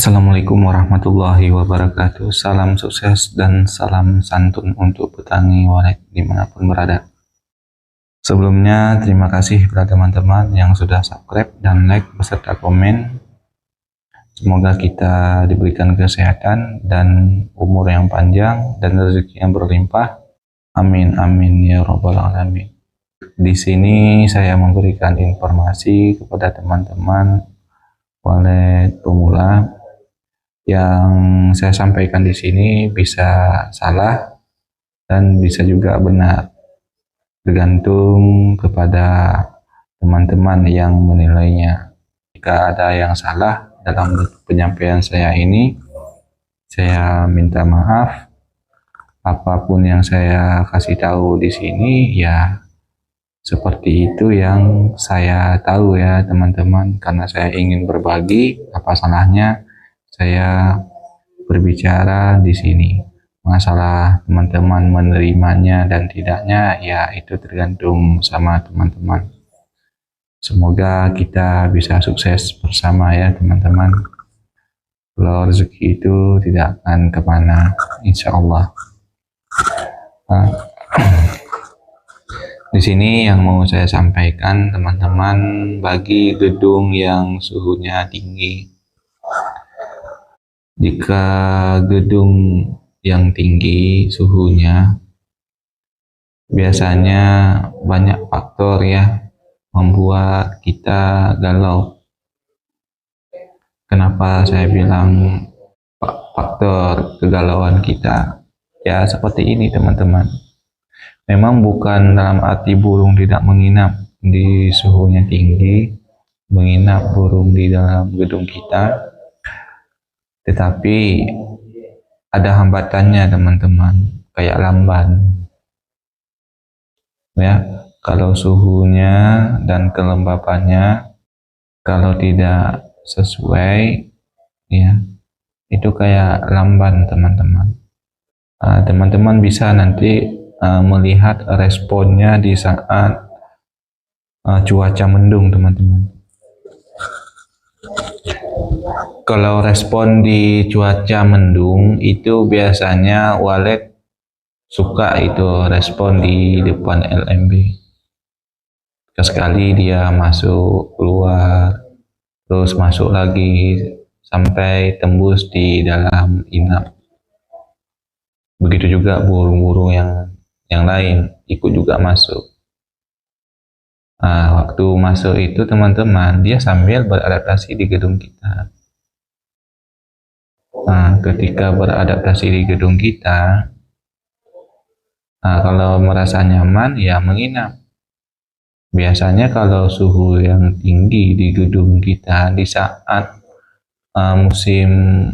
Assalamualaikum warahmatullahi wabarakatuh. Salam sukses dan salam santun untuk petani walet dimanapun berada. Sebelumnya terima kasih kepada teman-teman yang sudah subscribe dan like beserta komen. Semoga kita diberikan kesehatan dan umur yang panjang dan rezeki yang berlimpah. Amin amin ya robbal alamin. Di sini saya memberikan informasi kepada teman-teman walet pemula. Yang saya sampaikan di sini bisa salah dan bisa juga benar, tergantung kepada teman-teman yang menilainya. Jika ada yang salah dalam penyampaian saya ini, saya minta maaf. Apapun yang saya kasih tahu di sini ya seperti itu yang saya tahu ya teman-teman, karena saya ingin berbagi. Apa salahnya saya berbicara di sini? Masalah teman-teman menerimanya dan tidaknya ya itu tergantung sama teman-teman. Semoga kita bisa sukses bersama ya teman-teman. Kalau rezeki itu tidak akan kemana, insya Allah. Di sini yang mau saya sampaikan teman-teman, bagi gedung yang suhunya tinggi. Jika gedung yang tinggi suhunya, biasanya banyak faktor ya membuat kita galau. Kenapa saya bilang faktor kegalauan kita? Ya seperti ini teman-teman. Memang bukan dalam arti burung tidak menginap di suhunya tinggi, menginap burung di dalam gedung kita, tetapi ada hambatannya teman-teman, kayak lamban ya. Kalau suhunya dan kelembapannya kalau tidak sesuai ya, itu kayak lamban teman-teman. Teman-teman bisa nanti melihat responnya di saat cuaca mendung teman-teman. Kalau respon di cuaca mendung itu biasanya walet suka itu respon di depan LMB. Sekali dia masuk keluar terus masuk lagi sampai tembus di dalam inap. Begitu juga burung-burung yang lain ikut juga masuk. Waktu masuk itu teman-teman dia sambil beradaptasi di gedung kita. Ketika beradaptasi di gedung kita, kalau merasa nyaman ya menginap. Biasanya kalau suhu yang tinggi di gedung kita di saat musim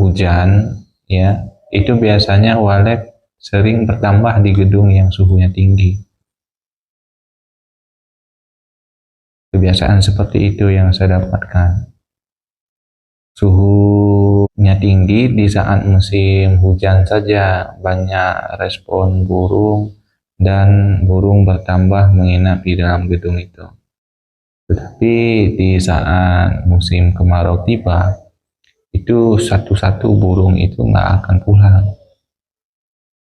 hujan ya, itu biasanya walet sering bertambah di gedung yang suhunya tinggi. Kebiasaan seperti itu yang saya dapatkan. Suhunya tinggi di saat musim hujan saja banyak respon burung dan burung bertambah menginap di dalam gedung itu. Tetapi di saat musim kemarau tiba, itu satu-satu burung itu nggak akan pulang.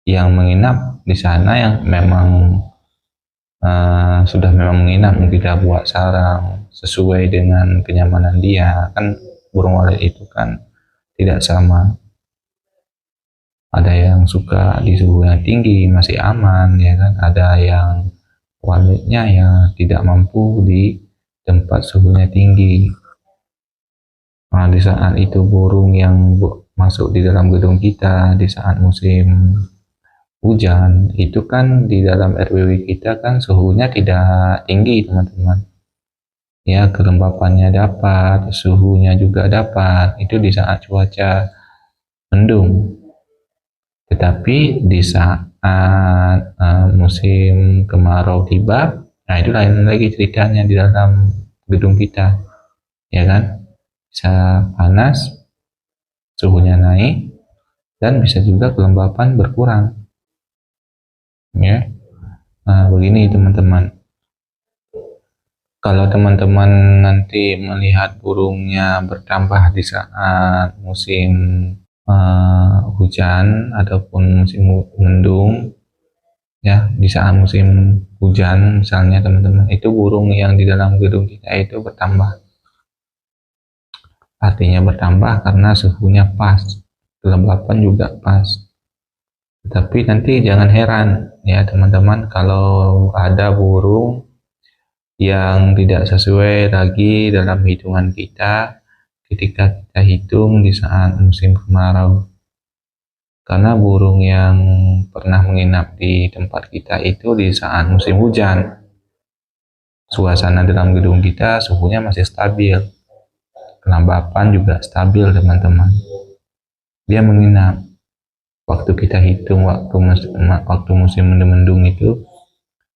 Yang menginap di sana yang memang sudah memang menginap, tidak buat sarang sesuai dengan kenyamanan dia. Kan burung walet itu kan tidak sama. Ada yang suka di suhu yang tinggi masih aman ya kan, ada yang waletnya yang tidak mampu di tempat suhunya tinggi. Di saat itu burung yang masuk di dalam gedung kita di saat musim hujan itu kan di dalam RWW kita kan suhunya tidak tinggi teman-teman ya, kelembapannya dapat, suhunya juga dapat, itu di saat cuaca mendung. Tetapi di saat musim kemarau tiba, nah itu lain lagi ceritanya di dalam gedung kita ya kan, bisa panas, suhunya naik, dan bisa juga kelembapan berkurang ya. Begini teman-teman, Kalau teman-teman nanti melihat burungnya bertambah di saat musim hujan ataupun musim mendung, ya di saat musim hujan misalnya teman-teman, itu burung yang di dalam gedung kita itu bertambah. Artinya bertambah karena suhunya pas, kelembapan juga pas. Tapi nanti jangan heran ya teman-teman kalau ada burung yang tidak sesuai lagi dalam hitungan kita ketika kita hitung di saat musim kemarau. Karena burung yang pernah menginap di tempat kita itu di saat musim hujan, suasana dalam gedung kita suhunya masih stabil, kelembapan juga stabil teman-teman. Dia menginap. Waktu kita hitung waktu musim mendung itu,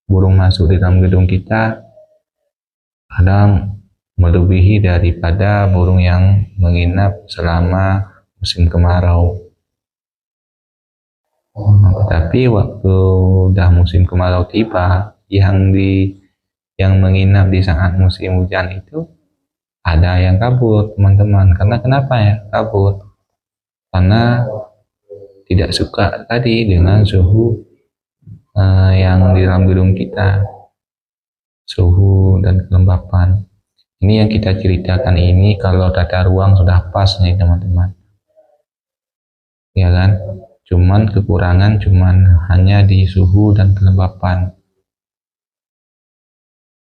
burung masuk di dalam gedung kita kadang melebihi daripada burung yang menginap selama musim kemarau. Tetapi waktu udah musim kemarau tiba, yang menginap di saat musim hujan itu ada yang kabur teman-teman. Karena kenapa ya kabur? Karena tidak suka tadi dengan suhu yang di dalam gedung kita, suhu dan kelembapan. Ini yang kita ceritakan ini kalau tata ruang sudah pas nih teman-teman, ya kan? Cuman kekurangan hanya di suhu dan kelembapan.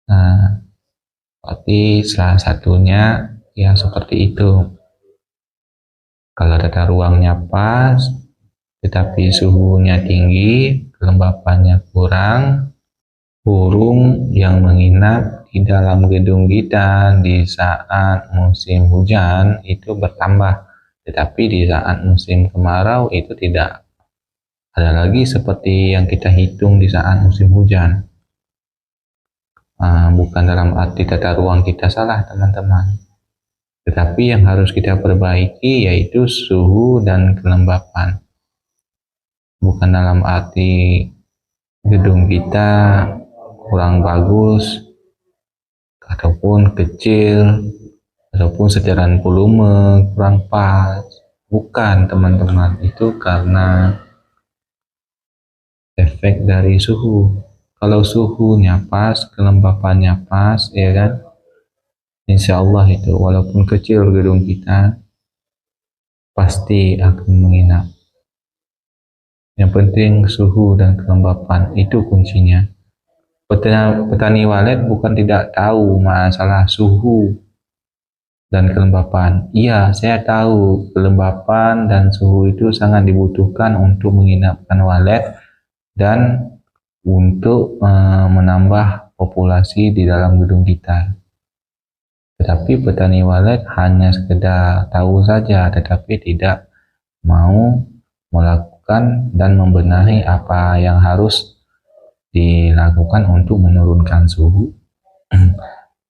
Nah, berarti salah satunya ya seperti itu. Kalau tata ruangnya pas, tetapi suhunya tinggi, kelembapannya kurang, burung yang menginap di dalam gedung kita di saat musim hujan itu bertambah. Tetapi di saat musim kemarau itu tidak ada lagi seperti yang kita hitung di saat musim hujan. Bukan dalam arti tata ruang kita salah teman-teman, tetapi yang harus kita perbaiki yaitu suhu dan kelembapan. Bukan dalam arti gedung kita kurang bagus ataupun kecil ataupun secara volume kurang pas. Bukan teman-teman, itu karena efek dari suhu. Kalau suhunya pas, kelembapannya pas, ya kan, insya Allah itu walaupun kecil gedung kita pasti akan menginap. Yang penting suhu dan kelembapan itu kuncinya. Petani walet bukan tidak tahu masalah suhu dan kelembapan. Iya, saya tahu kelembapan dan suhu itu sangat dibutuhkan untuk menginapkan walet dan untuk menambah populasi di dalam gedung kita. Tetapi petani walet hanya sekedar tahu saja, tetapi tidak mau melakukan dan membenahi apa yang harus dilakukan untuk menurunkan suhu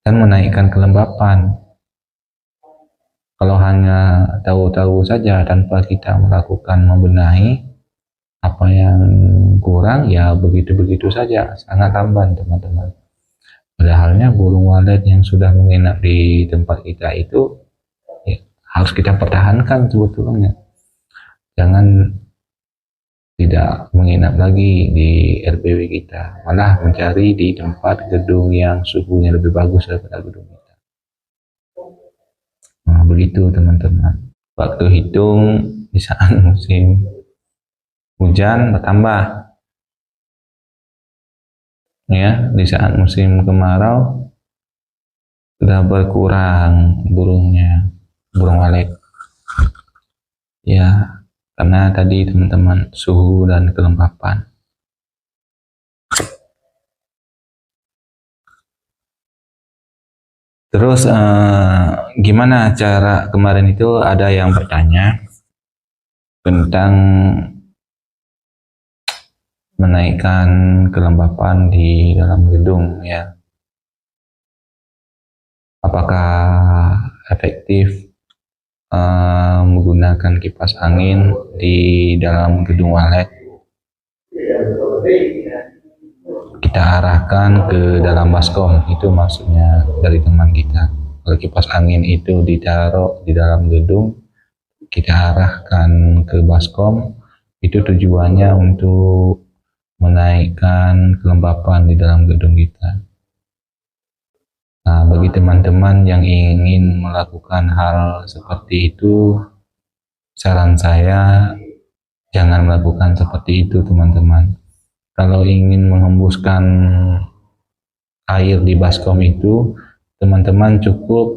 dan menaikkan kelembapan. Kalau hanya tahu-tahu saja tanpa kita melakukan membenahi apa yang kurang, ya begitu-begitu saja, sangat lamban teman-teman. Padahalnya burung walet yang sudah menginap di tempat kita itu ya, harus kita pertahankan sebetulnya. Jangan tidak menginap lagi di RPW kita, malah mencari di tempat gedung yang suhunya lebih bagus daripada gedung kita. Nah, begitu teman-teman. Waktu hitung di saat musim hujan bertambah, ya di saat musim kemarau sudah berkurang burungnya, burung walet. Ya, karena tadi teman-teman suhu dan kelembapan. Terus gimana cara, kemarin itu ada yang bertanya tentang menaikkan kelembapan di dalam gedung ya. Apakah efektif menggunakan kipas angin di dalam gedung walet? kita arahkan ke dalam baskom. Itu maksudnya dari teman kita. Kalau kipas angin itu ditaruh di dalam gedung, kita arahkan ke baskom, itu tujuannya untuk menaikkan kelembapan di dalam gedung kita. Nah, bagi teman-teman yang ingin melakukan hal seperti itu, saran saya jangan melakukan seperti itu, teman-teman. Kalau ingin menghembuskan air di baskom itu, teman-teman cukup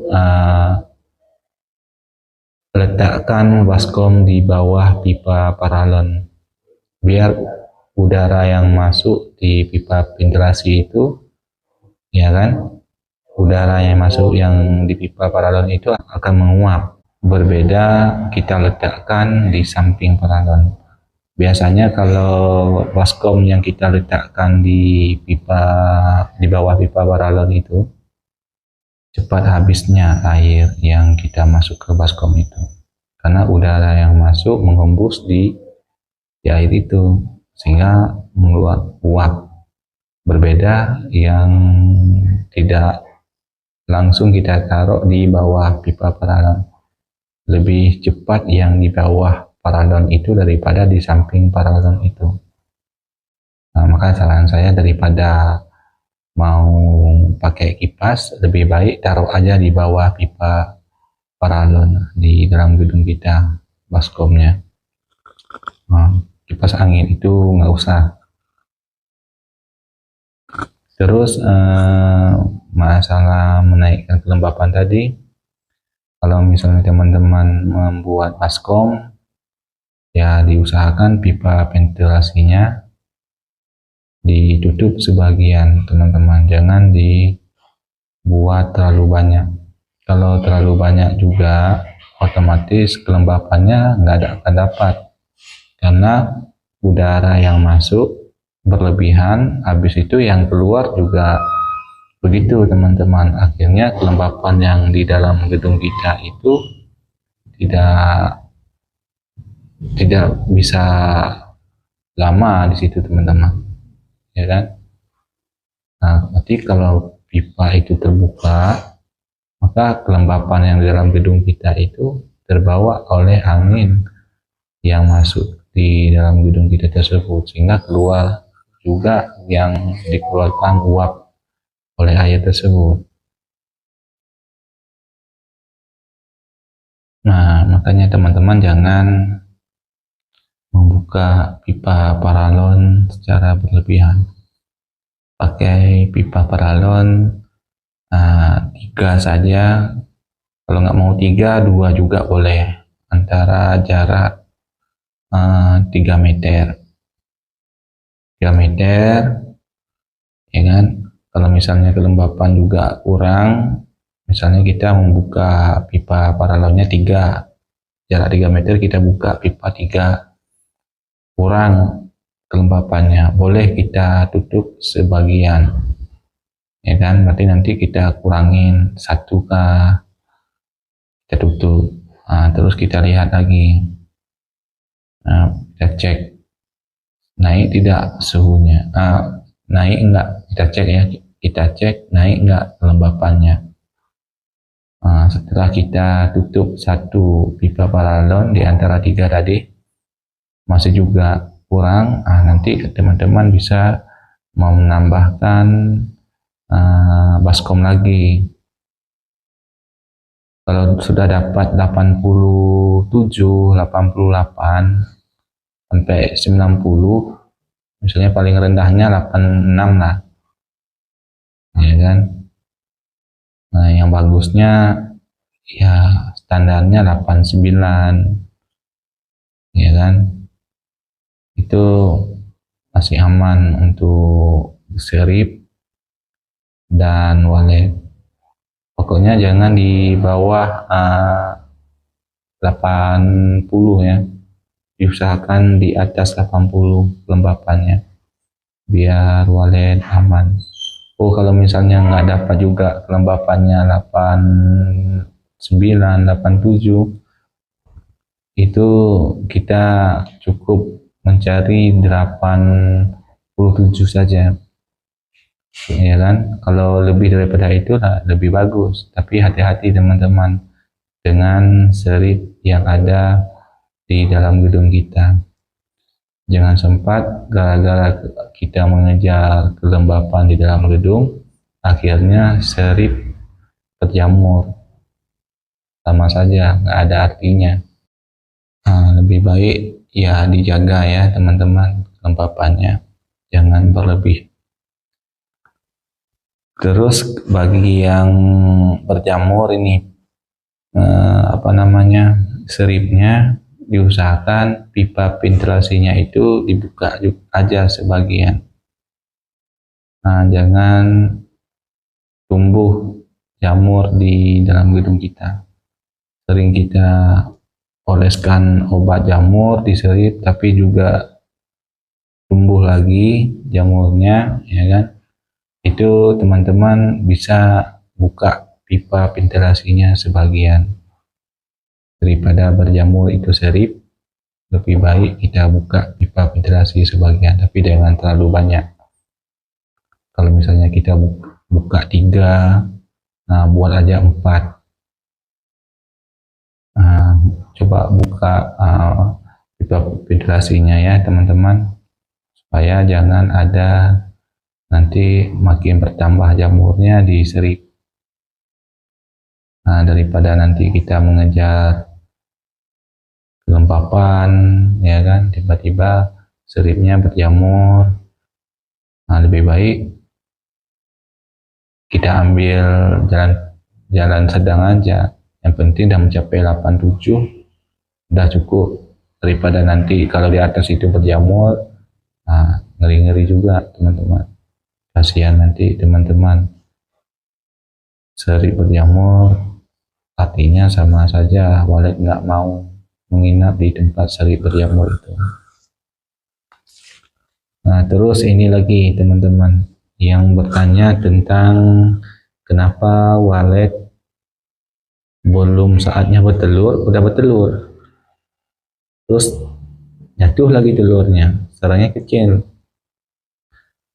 letakkan baskom di bawah pipa paralon, biar udara yang masuk di pipa ventilasi itu, ya kan, udara yang masuk yang di pipa paralon itu akan menguap. Berbeda kita letakkan di samping paralon. Biasanya kalau baskom yang kita letakkan di bawah pipa paralon itu, cepat habisnya air yang kita masuk ke baskom itu, karena udara yang masuk menghembus di air itu sehingga mengeluarkan uap. Berbeda yang tidak langsung kita taruh di bawah pipa paralon, lebih cepat yang di bawah paralon itu daripada di samping paralon itu. Nah, maka saran saya, daripada mau pakai kipas, lebih baik taruh aja di bawah pipa paralon di dalam gedung kita baskomnya. Nah, kipas angin itu nggak usah. Terus masalah menaikkan kelembapan tadi, kalau misalnya teman-teman membuat baskom, ya diusahakan pipa ventilasinya ditutup sebagian, teman-teman. Jangan dibuat terlalu banyak. Kalau terlalu banyak juga, otomatis kelembapannya nggak akan dapat, karena udara yang masuk berlebihan, habis itu yang keluar juga begitu, teman-teman. Akhirnya kelembapan yang di dalam gedung kita itu tidak bisa lama di situ, teman-teman, ya kan. Nah, berarti kalau pipa itu terbuka, maka kelembapan yang di dalam gedung kita itu terbawa oleh angin yang masuk di dalam gedung kita tersebut, sehingga keluar juga yang dikeluarkan uap oleh air tersebut. Nah, makanya teman-teman jangan membuka pipa paralon secara berlebihan. Pakai pipa paralon 3 saja. Kalau nggak mau 3, 2 juga boleh, antara jarak 3 meter 3 meter, ya kan. Kalau misalnya kelembapan juga kurang, misalnya kita membuka pipa paralonnya 3, jarak 3 meter, kita buka pipa 3, kurang kelembapannya, boleh kita tutup sebagian, ya kan. Berarti nanti kita kurangin 1 kah, kita tutup. Terus kita lihat lagi, kita cek naik tidak suhunya, naik enggak, kita cek ya, kita cek naik enggak kelembapannya. Setelah kita tutup 1 pipa paralon di antara 3 tadi masih juga kurang, nanti teman-teman bisa mau menambahkan baskom lagi. Kalau sudah dapat 87, 88 sampai 90, misalnya paling rendahnya 86 lah, ya kan. Nah, yang bagusnya ya standarnya 89, ya kan. Itu masih aman untuk serif dan walet. Pokoknya jangan di bawah 80 ya, diusahakan di atas 80 kelembapannya biar walet aman. Kalau misalnya nggak dapat juga kelembapannya 89, 87, itu kita cukup mencari 87 saja. ya kan. Kalau lebih daripada itu lebih bagus, tapi hati-hati teman-teman dengan serip yang ada di dalam gedung kita. Jangan sempat gara-gara kita mengejar kelembapan di dalam gedung, akhirnya serip terjamur, sama saja nggak ada artinya. Lebih baik ya dijaga ya teman-teman kelembapannya, jangan berlebih. Terus bagi yang berjamur ini seripnya diusahakan pipa ventilasinya itu dibuka aja sebagian. Jangan tumbuh jamur di dalam gedung kita. Sering kita oleskan obat jamur di serip, tapi juga tumbuh lagi jamurnya, ya kan. Itu teman-teman bisa buka pipa ventilasinya sebagian. Daripada berjamur itu serip, lebih baik kita buka pipa ventilasi sebagian, tapi jangan terlalu banyak. Kalau misalnya kita buka 3, buat aja 4. Coba buka pipa ventilasinya ya teman-teman, supaya jangan ada nanti makin bertambah jamurnya di serip. Daripada nanti kita mengejar kelembapan, ya kan, tiba-tiba seripnya berjamur. Lebih baik kita ambil jalan sedang aja. Yang penting udah mencapai 87, udah cukup. Daripada nanti kalau di atas itu berjamur, ngeri-ngeri juga teman-teman. Kasihan nanti teman-teman, serip berjamur, artinya sama saja walet nggak mau menginap di tempat serip berjamur itu. Terus ini lagi teman-teman yang bertanya tentang kenapa walet belum saatnya bertelur, udah bertelur, terus jatuh lagi telurnya, sarangnya kecil.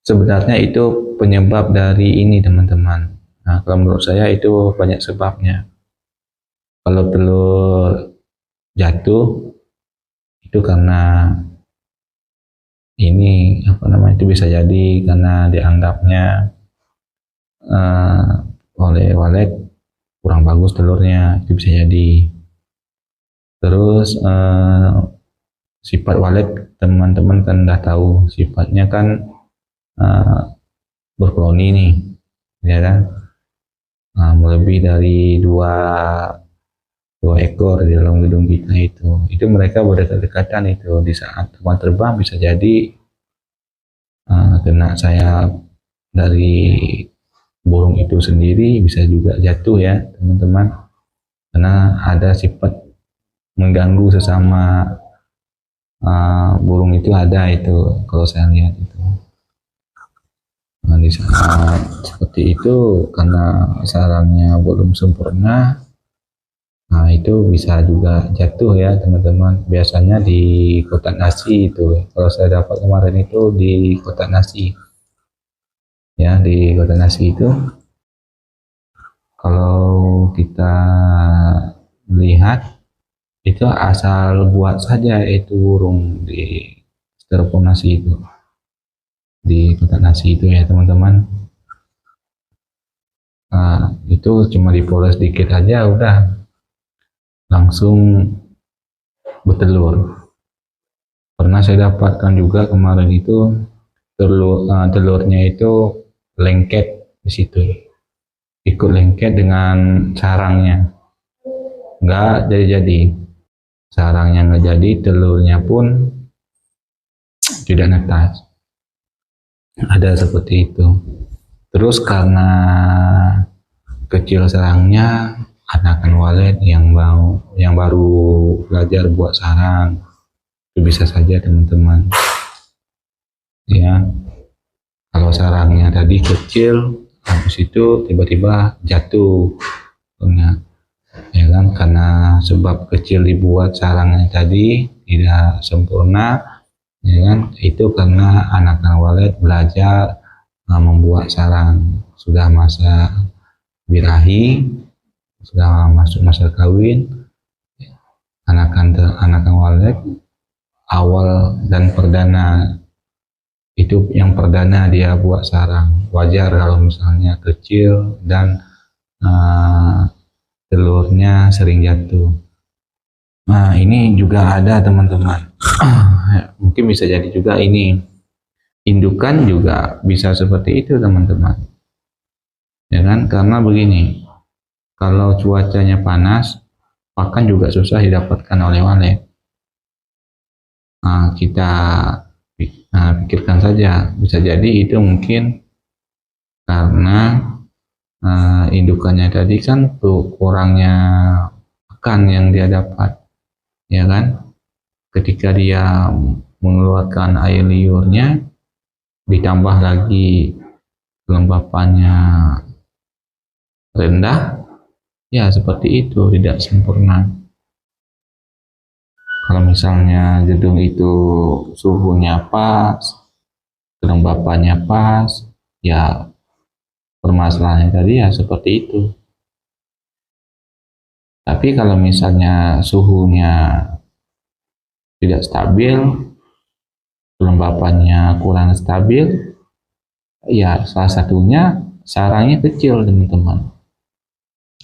Sebenarnya itu penyebab dari ini teman-teman. Kalau menurut saya itu banyak sebabnya. Kalau telur jatuh itu karena ini itu bisa jadi karena dianggapnya oleh walet kurang bagus telurnya, itu bisa jadi. Terus sifat walet teman-teman kan udah tahu, sifatnya kan berkoloni nih, ya kan. Lebih dari dua ekor di dalam gedung kita itu mereka berdekatan itu. Di saat teman terbang bisa jadi kena sayap dari burung itu sendiri, bisa juga jatuh ya teman-teman, karena ada sifat mengganggu sesama burung itu, ada itu kalau saya lihat itu. Di saat seperti itu karena sarangnya belum sempurna, itu bisa juga jatuh ya teman-teman. Biasanya di kotak nasi itu, kalau saya dapat kemarin itu di kotak nasi ya, di kotak nasi itu kalau kita lihat itu asal buat saja itu burung di styrofoam nasi itu, di kotak nasi itu ya teman-teman. Itu cuma dipoles dikit aja udah langsung bertelur. Pernah saya dapatkan juga kemarin itu telurnya itu lengket di situ, ikut lengket dengan sarangnya, nggak jadi sarangnya, nggak jadi, telurnya pun tidak netas. Ada seperti itu. Terus karena kecil sarangnya, anakan walet yang baru belajar buat sarang, itu bisa saja teman-teman ya. Kalau sarangnya tadi kecil, habis itu tiba-tiba jatuh, ya kan, karena sebab kecil dibuat sarangnya tadi tidak sempurna, ya kan. Itu karena anakan walet belajar membuat sarang, sudah masa birahi, sudah masuk masa kawin, anakan walek awal dan perdana, itu yang perdana dia buat sarang. Wajar kalau misalnya kecil dan telurnya sering jatuh. Nah, ini juga ada teman-teman. Mungkin bisa jadi juga ini indukan juga bisa seperti itu teman-teman, ya kan? Karena begini, kalau cuacanya panas, pakan juga susah didapatkan oleh walek. Nah, kita pikirkan saja, bisa jadi itu mungkin karena indukannya tadi kan kurangnya pakan yang dia dapat, ya kan? Ketika dia mengeluarkan air liurnya, ditambah lagi kelembapannya rendah, ya seperti itu, tidak sempurna. Kalau misalnya gedung itu suhunya pas, kelembapannya pas, ya permasalahannya tadi ya seperti itu. Tapi kalau misalnya suhunya tidak stabil, kelembapannya kurang stabil, ya salah satunya sarangnya kecil teman-teman.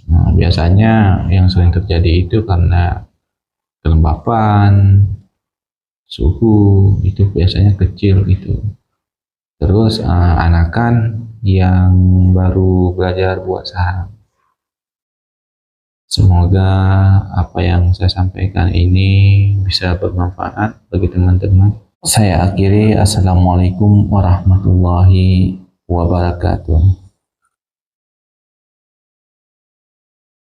Nah, biasanya yang sering terjadi itu karena kelembapan, suhu itu biasanya kecil itu. Terus anakan yang baru belajar buat sarang. Semoga apa yang saya sampaikan ini bisa bermanfaat bagi teman-teman. Saya akhiri, assalamualaikum warahmatullahi wabarakatuh.